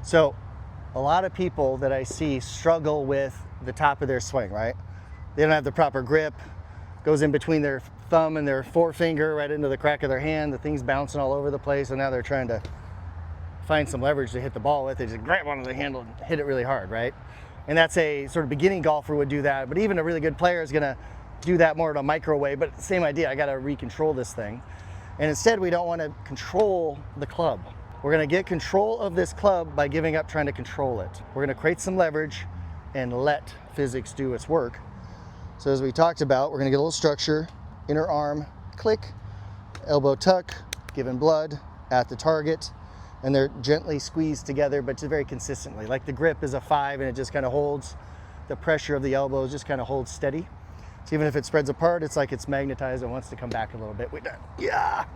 So a lot of people that I see struggle with the top of their swing, right? They don't have the proper grip, goes in between their thumb and their forefinger right into the crack of their hand. The thing's bouncing all over the place, and now they're trying to find some leverage to hit the ball with. They just grab onto the handle and hit it really hard, right? And that's a sort of beginning golfer would do that, but even a really good player is gonna do that more in a micro way, but same idea, I gotta recontrol this thing. And instead, we don't wanna control the club. We're gonna get control of this club by giving up trying to control it. We're gonna create some leverage and let physics do its work. So as we talked about, we're gonna get a little structure, inner arm, click, elbow tuck, giving blood at the target, and they're gently squeezed together, but just very consistently. Like the grip is a 5 and it just kind of holds, the pressure of the elbows just kind of holds steady. So even if it spreads apart, it's like it's magnetized and wants to come back a little bit. We're done, yeah.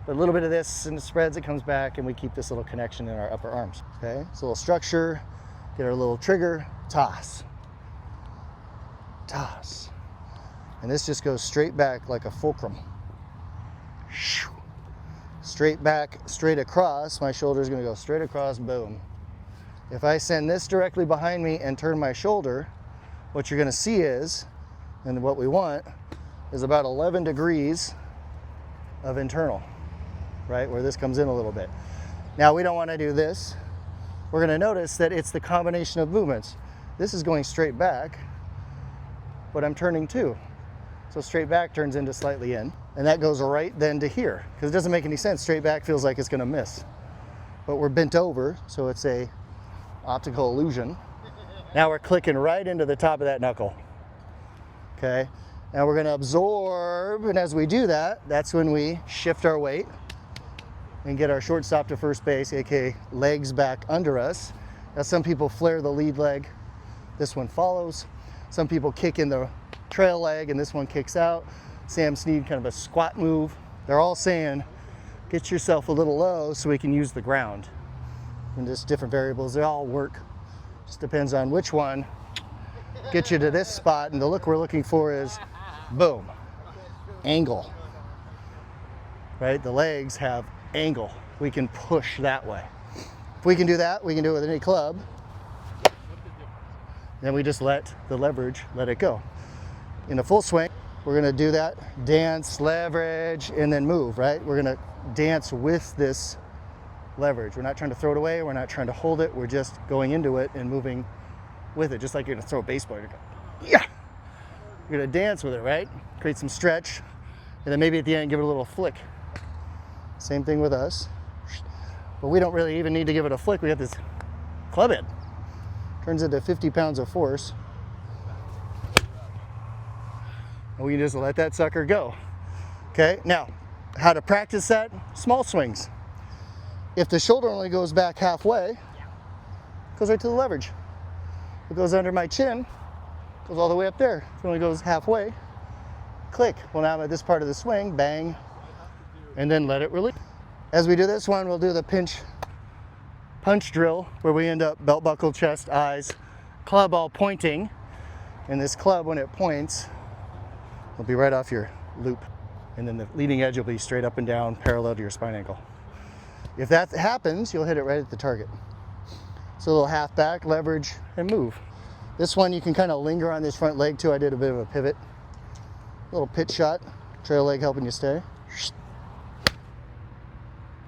But a little bit of this and it spreads, it comes back, and we keep this little connection in our upper arms, okay? So a little structure, get our little trigger, toss, toss. And this just goes straight back like a fulcrum. Straight back, straight across, my shoulder's gonna go straight across, boom. If I send this directly behind me and turn my shoulder, what you're gonna see is, and what we want, is about 11 degrees of internal, right? Where this comes in a little bit. Now we don't wanna do this. We're gonna notice that it's the combination of movements. This is going straight back, but I'm turning too. So straight back turns into slightly in, and that goes right then to here, because it doesn't make any sense. Straight back feels like it's gonna miss, but we're bent over, so it's a optical illusion. Now we're clicking right into the top of that knuckle, okay? Now we're gonna absorb, and as we do that, that's when we shift our weight and get our shortstop to first base, aka legs back under us. Now some people flare the lead leg, this one follows. Some people kick in the trail leg and this one kicks out. Sam Snead, kind of a squat move. They're all saying, get yourself a little low so we can use the ground. And just different variables, they all work. Just depends on which one gets you to this spot, and the look we're looking for is, boom, angle, right? The legs have angle. We can push that way. If we can do that, we can do it with any club. Then we just let the leverage, let it go. In a full swing, we're gonna do that, dance, leverage, and then move, right? We're gonna dance with this leverage. We're not trying to throw it away, we're not trying to hold it, we're just going into it and moving with it, just like you're gonna throw a baseball. You're gonna, yeah! You're gonna dance with it, right? Create some stretch, and then maybe at the end give it a little flick. Same thing with us. But we don't really even need to give it a flick, we got this club head. Turns into 50 pounds of force. And we can just let that sucker go. Okay, now, how to practice that? Small swings. If the shoulder only goes back halfway, it goes right to the leverage. It goes under my chin, goes all the way up there. If it only goes halfway, click. Well, now I'm at this part of the swing, bang, and then let it release. As we do this one, we'll do the punch drill, where we end up belt buckle, chest, eyes, club all pointing. And this club, when it points, will be right off your loop. And then the leading edge will be straight up and down, parallel to your spine angle. If that happens, you'll hit it right at the target. So a little half back, leverage, and move. This one, you can kind of linger on this front leg too. I did a bit of a pivot. A little pitch shot, trail leg helping you stay.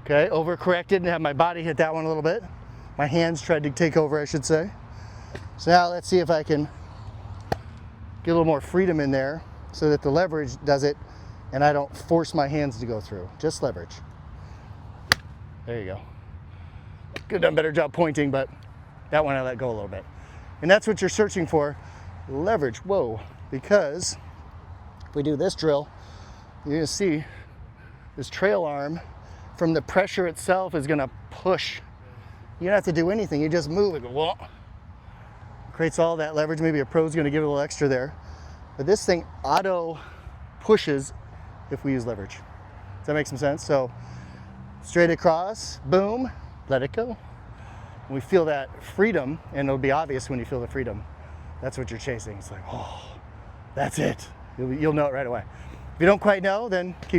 Okay, overcorrected and have my body hit that one a little bit. My hands tried to take over, I should say. So now let's see if I can get a little more freedom in there so that the leverage does it and I don't force my hands to go through, just leverage. There you go. Could have done a better job pointing, but that one I let go a little bit. And that's what you're searching for, leverage, whoa. Because if we do this drill, you're gonna see this trail arm from the pressure itself is gonna push. You don't have to do anything, you just move and go, whoa. Creates all that leverage. Maybe a pro's gonna give it a little extra there. But this thing auto pushes if we use leverage. Does that make some sense? So straight across, boom, let it go. And we feel that freedom, and it'll be obvious when you feel the freedom. That's what you're chasing. It's like, oh, that's it. You'll know it right away. If you don't quite know, then keep going.